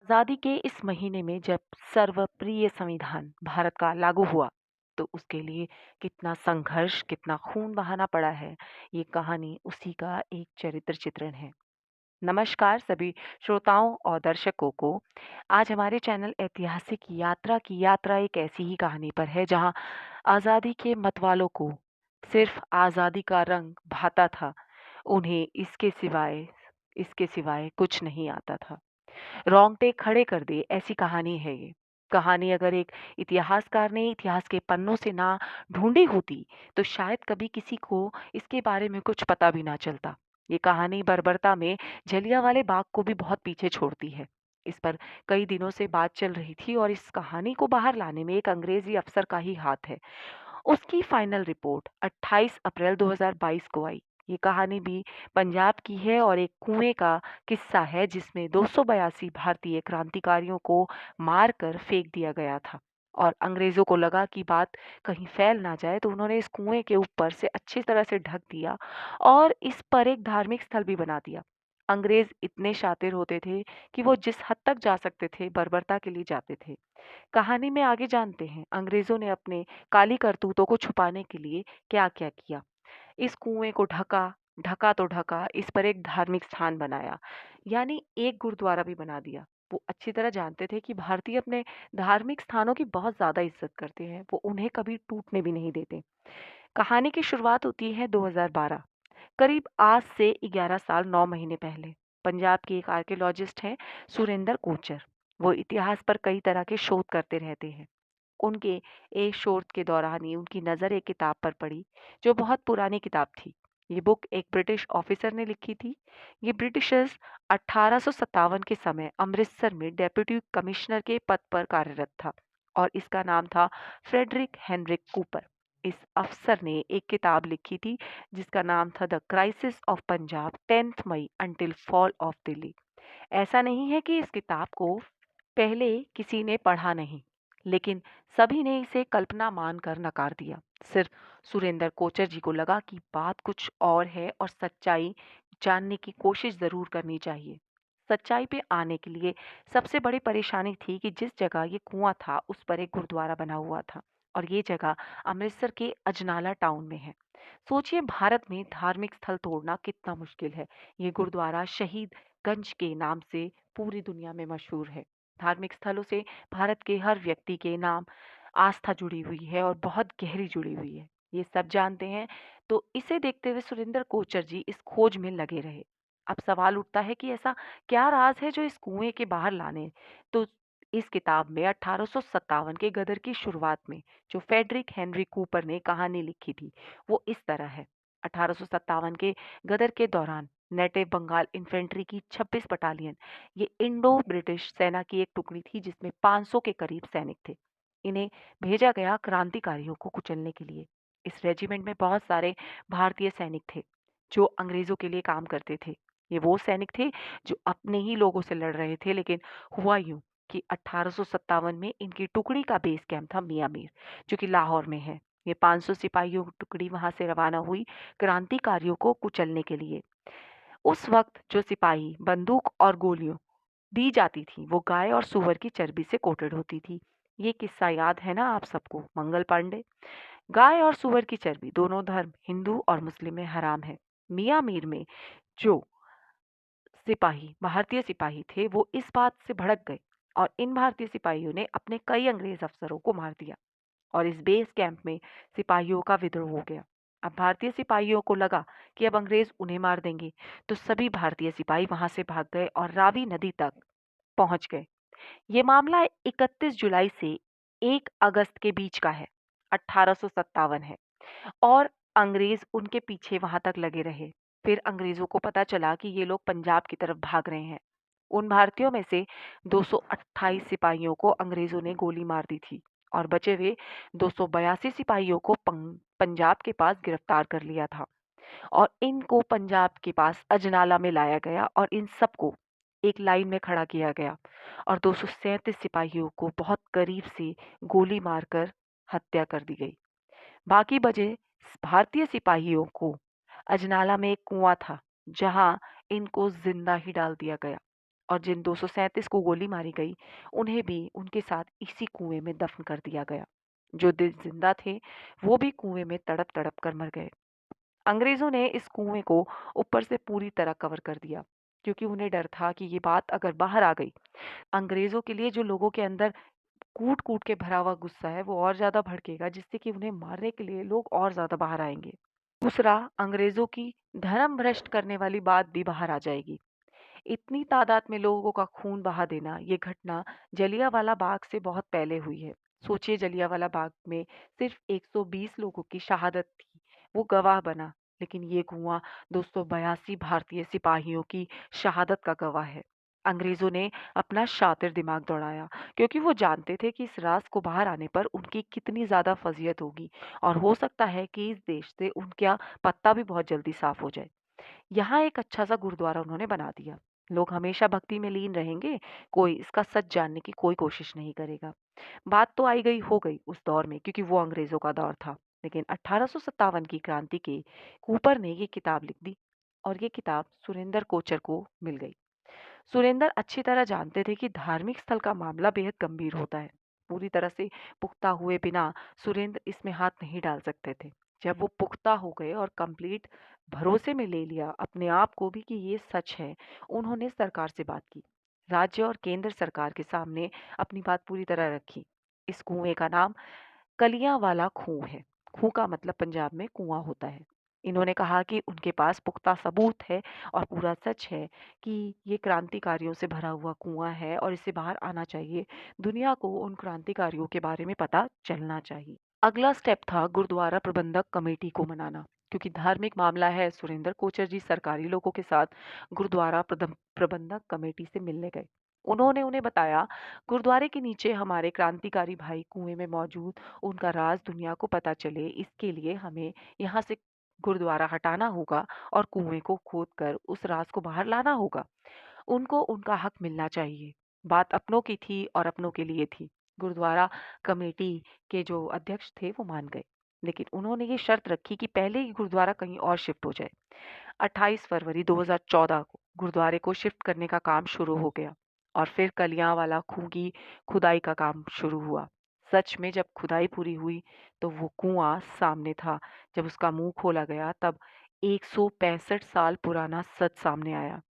आज़ादी के इस महीने में जब सर्वप्रिय संविधान भारत का लागू हुआ, तो उसके लिए कितना संघर्ष, कितना खून बहाना पड़ा है, ये कहानी उसी का एक चरित्र चित्रण है। नमस्कार सभी श्रोताओं और दर्शकों को। आज हमारे चैनल ऐतिहासिक यात्रा की यात्रा एक ऐसी ही कहानी पर है, जहाँ आज़ादी के मतवालों को सिर्फ आज़ादी का रंग भाता था। उन्हें इसके सिवाय कुछ नहीं आता था। रोंगटे खड़े कर दे ऐसी कहानी है ये। कहानी अगर एक इतिहासकार ने इतिहास के पन्नों से ना ढूंढी होती, तो शायद कभी किसी को इसके बारे में कुछ पता भी ना चलता। ये कहानी बर्बरता में जलियांवाले बाग को भी बहुत पीछे छोड़ती है। इस पर कई दिनों से बात चल रही थी और इस कहानी को बाहर लाने में एक अंग्रेजी अफसर का ही हाथ है। उसकी फाइनल रिपोर्ट 28 अप्रैल 2022 को आई। ये कहानी भी पंजाब की है और एक कुएं का किस्सा है, जिसमें 282 भारतीय क्रांतिकारियों को मारकर फेंक दिया गया था। और अंग्रेजों को लगा कि बात कहीं फैल ना जाए, तो उन्होंने इस कुएं के ऊपर से अच्छी तरह से ढक दिया और इस पर एक धार्मिक स्थल भी बना दिया। अंग्रेज इतने शातिर होते थे कि वो जिस हद तक जा सकते थे, बर्बरता के लिए जाते थे। कहानी में आगे जानते हैं अंग्रेजों ने अपने काली करतूतों को छुपाने के लिए क्या क्या किया। इस कुएं को ढका, ढका तो ढका, इस पर एक धार्मिक स्थान बनाया, यानी एक गुरुद्वारा भी बना दिया। वो अच्छी तरह जानते थे कि भारतीय अपने धार्मिक स्थानों की बहुत ज्यादा इज्जत करते हैं, वो उन्हें कभी टूटने भी नहीं देते। कहानी की शुरुआत होती है 2012, करीब आज से 11 साल 9 महीने पहले। पंजाब के एक आर्कियोलॉजिस्ट हैं, सुरेंद्र कोचर। वो इतिहास पर कई तरह के शोध करते रहते हैं। उनके एक शोध के दौरान ही उनकी नज़र एक किताब पर पड़ी, जो बहुत पुरानी किताब थी। ये बुक एक ब्रिटिश ऑफिसर ने लिखी थी। ये ब्रिटिशर्स 1857 के समय अमृतसर में डेप्यूटी कमिश्नर के पद पर कार्यरत था और इसका नाम था फ्रेडरिक हेनरिक कूपर। इस अफसर ने एक किताब लिखी थी जिसका नाम था the crisis of Punjab 10 May until fall of Delhi. ऐसा नहीं है कि इस किताब को पहले किसी ने पढ़ा नहीं, लेकिन सभी ने इसे कल्पना मानकर नकार दिया। सिर्फ सुरेंद्र कोचर जी को लगा कि बात कुछ और है और सच्चाई जानने की कोशिश जरूर करनी चाहिए। सच्चाई पे आने के लिए सबसे बड़ी परेशानी थी कि जिस जगह ये कुआं था, उस पर एक गुरुद्वारा बना हुआ था और ये जगह अमृतसर के अजनाला टाउन में है। सोचिए, भारत में धार्मिक स्थल तोड़ना कितना मुश्किल है। ये गुरुद्वारा शहीद गंज के नाम से पूरी दुनिया में मशहूर है। धार्मिक स्थलों से भारत के हर व्यक्ति के नाम आस्था जुड़ी हुई है और बहुत गहरी जुड़ी हुई है। ये सब जानते हैं, तो इसे देखते हुए सुरेंद्र कोचर जी इस खोज में लगे रहे। अब सवाल उठता है कि ऐसा क्या राज है जो इस कुएं के बाहर लाने। तो इस किताब में 1857 के गदर की शुरुआत में जो फेडरिक हेनरी कूपर ने कहानी लिखी थी, वो इस तरह है। 1857 के गदर के दौरान नेटिव बंगाल इन्फेंट्री की 26 बटालियन, ये इंडो ब्रिटिश सेना की एक टुकड़ी थी जिसमें 500 के करीब सैनिक थे। इन्हें भेजा गया क्रांतिकारियों को कुचलने के लिए। इस रेजिमेंट में बहुत सारे भारतीय सैनिक थे जो अंग्रेजों के लिए काम करते थे। ये वो सैनिक थे जो अपने ही लोगों से लड़ रहे थे, लेकिन हुआ यूं कि 1857 में इनकी टुकड़ी का बेस कैंप था मियाँ मीर, जो कि लाहौर में है। ये 500 सिपाहियों की टुकड़ी वहां से रवाना हुई क्रांतिकारियों को कुचलने के लिए। उस वक्त जो सिपाही बंदूक और गोलियों दी जाती थी, वो गाय और सूअर की चर्बी से कोटेड होती थी। ये किस्सा याद है ना आप सबको, मंगल पांडे। गाय और सूअर की चर्बी दोनों धर्म हिंदू और मुस्लिम में हराम है। मियाँ मीर में जो सिपाही भारतीय सिपाही थे, वो इस बात से भड़क गए और इन भारतीय सिपाहियों ने अपने कई अंग्रेज अफसरों को मार दिया और इस बेस कैंप में सिपाहियों का विद्रोह हो गया। अब भारतीय सिपाहियों को लगा कि अब अंग्रेज उन्हें मार देंगे, तो सभी भारतीय सिपाही वहां से भाग गए और रावी नदी तक पहुंच गए। ये मामला 31 जुलाई से 1 अगस्त के बीच का है, 1857 है। और अंग्रेज उनके पीछे वहां तक लगे रहे। फिर अंग्रेजों को पता चला कि ये लोग पंजाब की तरफ भाग रहे हैं। उन भारतीयों में से 228 सिपाहियों को अंग्रेजों ने गोली मार दी थी और बचे हुए 282 सिपाहियों को पंजाब के पास गिरफ्तार कर लिया था और इनको पंजाब के पास अजनाला में लाया गया और इन सबको एक लाइन में खड़ा किया गया और 237 सिपाहियों को बहुत करीब से गोली मारकर हत्या कर दी गई। बाकी बचे भारतीय सिपाहियों को अजनाला में एक कुआं था, जहां इनको जिंदा ही डाल दिया गया। और जिन 237 को गोली मारी गई, उन्हें भी उनके साथ इसी कुएं में दफन कर दिया गया। जो दिल जिंदा थे, वो भी कुएं में तड़प तड़प कर मर गए। अंग्रेजों ने इस कुएं को ऊपर से पूरी तरह कवर कर दिया, क्योंकि उन्हें डर था कि ये बात अगर बाहर आ गई, अंग्रेजों के लिए जो लोगों के अंदर कूट कूट के भरा हुआ गुस्सा है वो और ज्यादा भड़केगा, जिससे कि उन्हें मारने के लिए लोग और ज्यादा बाहर आएंगे। दूसरा, अंग्रेजों की धर्म भ्रष्ट करने वाली बात भी बाहर आ जाएगी। इतनी तादाद में लोगों का खून बहा देना, ये घटना जलियांवाला बाग से बहुत पहले हुई है। सोचिए, जलियांवाला बाग में सिर्फ 120 लोगों की शहादत थी, वो गवाह बना, लेकिन ये कुआं 282 भारतीय सिपाहियों की शहादत का गवाह है। अंग्रेजों ने अपना शातिर दिमाग दौड़ाया, क्योंकि वो जानते थे कि इस राज को बाहर आने पर उनकी कितनी ज्यादा फजीयत होगी, और हो सकता है कि इस देश से उनका पत्ता भी बहुत जल्दी साफ हो जाए। यहाँ एक अच्छा सा गुरुद्वारा उन्होंने बना दिया। लोग हमेशा भक्ति में लीन रहेंगे, कोई इसका सच जानने की कोई कोशिश नहीं करेगा। बात तो आई गई हो गई उस दौर में, क्योंकि वो अंग्रेजों का दौर था। लेकिन 1857 की क्रांति के कूपर ने ये किताब लिख दी, और ये किताब सुरेंद्र कोचर को मिल गई। सुरेंद्र अच्छी तरह जानते थे कि धार्मिक स्थल का मामला बेहद गंभीर होता है। पूरी तरह से पुख्ता हुए बिना सुरेंद्र इसमें हाथ नहीं डाल सकते थे। जब वो पुख्ता हो गए और कंप्लीट भरोसे में ले लिया अपने आप को भी कि ये सच है, उन्होंने सरकार से बात की। राज्य और केंद्र सरकार के सामने अपनी बात पूरी तरह रखी। इस कुएं का नाम कलियां वाला खूह है। खूह का मतलब पंजाब में कुआं होता है। इन्होंने कहा कि उनके पास पुख्ता सबूत है और पूरा सच है कि ये क्रांतिकारियों से भरा हुआ कुआं है और इससे बाहर आना चाहिए। दुनिया को उन क्रांतिकारियों के बारे में पता चलना चाहिए। अगला स्टेप था गुरुद्वारा प्रबंधक कमेटी को मनाना। क्योंकि धार्मिक मामला है, सुरेंद्र कोचर जी सरकारी लोगों के साथ गुरुद्वारा प्रबंधक कमेटी से मिलने गए। उन्होंने उन्हें बताया, गुरुद्वारे के नीचे हमारे क्रांतिकारी भाई कुएं में मौजूद, उनका राज दुनिया को पता चले, इसके लिए हमें यहाँ से गुरुद्वारा हटाना होगा और कुएं को खोद कर उस राज को बाहर लाना होगा। उनको उनका हक मिलना चाहिए। बात अपनों की थी और अपनों के लिए थी। गुरुद्वारा कमेटी के जो अध्यक्ष थे वो मान गए, लेकिन उन्होंने ये शर्त रखी कि पहले ही गुरुद्वारा कहीं और शिफ्ट हो जाए। 28 फरवरी 2014 को गुरुद्वारे को शिफ्ट करने का काम शुरू हो गया, और फिर कलियां वाला खूह की खुदाई का काम शुरू हुआ। सच में जब खुदाई पूरी हुई तो वो कुआं सामने था। जब उसका मुंह खोला गया तब 165 साल पुराना सच सामने आया।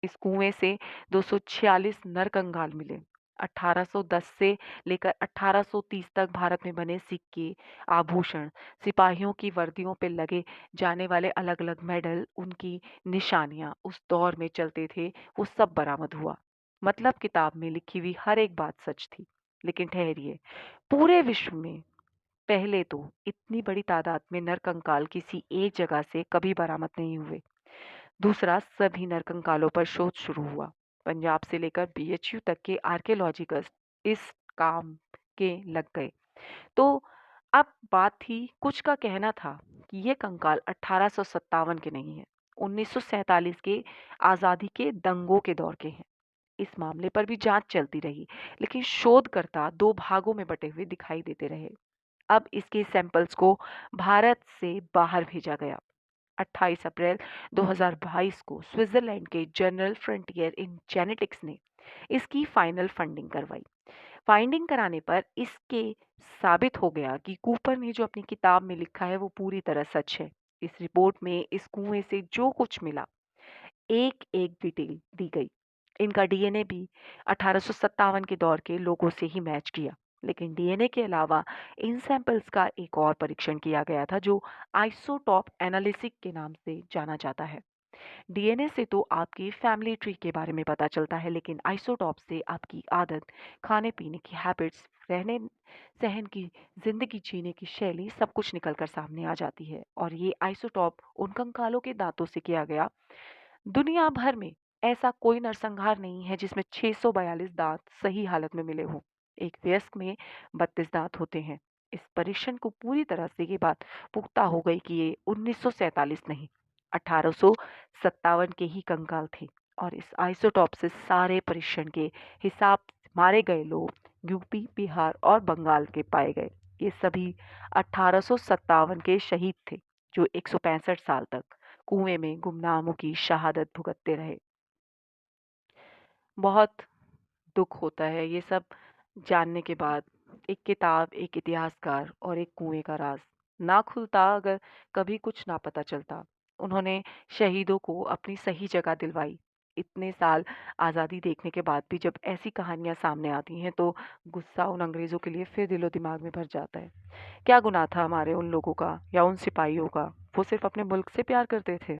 इस कुएं से 246 नरकंकाल मिले। 1810 से लेकर 1830 तक भारत में बने सिक्के, आभूषण, सिपाहियों की वर्दियों पे लगे जाने वाले अलग-अलग मेडल, उनकी निशानियां उस दौर में चलते थे, वो सब बरामद हुआ। मतलब किताब में लिखी हुई हर एक बात सच थी। लेकिन ठहरिए, पूरे विश्व में पहले तो इतनी बड़ी तादाद में नरकंकाल किसी एक जगह से कभी बरामद नहीं हुए। दूसरा, सभी नरकंकालों पर शोध शुरू हुआ। पंजाब से लेकर बीएचयू तक के आर्कियोलॉजिस्ट इस काम के लग गए। तो अब बात थी, कुछ का कहना था कि ये कंकाल 1857 के नहीं है, 1947 के आजादी के दंगों के दौर के हैं। इस मामले पर भी जांच चलती रही, लेकिन शोधकर्ता दो भागों में बटे हुए दिखाई देते रहे। अब इसके सैंपल्स को भारत से बाहर भेजा गया। 28 अप्रैल 2022 को स्विट्जरलैंड के जनरल फ्रंटियर इन जेनेटिक्स ने इसकी फाइनल फंडिंग करवाई। फाइंडिंग कराने पर इसके साबित हो गया कि कूपर ने जो अपनी किताब में लिखा है वो पूरी तरह सच है। इस रिपोर्ट में इस कुएं से जो कुछ मिला, एक एक डिटेल दी गई। इनका डीएनए भी 1857 के दौर के लोगों से ही मैच किया। लेकिन डीएनए के अलावा इन सैंपल्स का एक और परीक्षण किया गया था, जो आइसोटॉप एनालिसिस के नाम से जाना जाता है। डीएनए से तो आपकी फैमिली ट्री के बारे में पता चलता है, लेकिन आइसोटॉप से आपकी आदत, खाने पीने की हैबिट्स, रहने सहन की, जिंदगी जीने की शैली, सब कुछ निकल कर सामने आ जाती है। और ये आइसोटॉप उन कंकालों के दांतों से किया गया। दुनिया भर में ऐसा कोई नरसंहार नहीं है जिसमें 642 दांत सही हालत में मिले हों। एक वयस्क में 32 दांत होते हैं। इस परीक्षण को पूरी तरह से ये बात पुख्ता हो गई कि ये 1947 नहीं, 1857 के ही कंकाल थे। और इस आइसोटॉप से सारे परीक्षण के हिसाब से मारे गए लोग यूपी, बिहार और बंगाल के पाए गए। ये सभी 1857 के शहीद थे, जो 165 साल तक कुएं में गुमनामों की शहादत भुगतते रहे। बहुत दुःख होता है ये सब जानने के बाद। एक किताब, एक इतिहासकार और एक कुएँ का राज़ ना खुलता अगर कभी कुछ ना पता चलता। उन्होंने शहीदों को अपनी सही जगह दिलवाई। इतने साल आज़ादी देखने के बाद भी जब ऐसी कहानियाँ सामने आती हैं तो गुस्सा उन अंग्रेज़ों के लिए फिर दिलो-दिमाग में भर जाता है। क्या गुनाह था हमारे उन लोगों का या उन सिपाहियों का? वो सिर्फ़ अपने मुल्क से प्यार करते थे।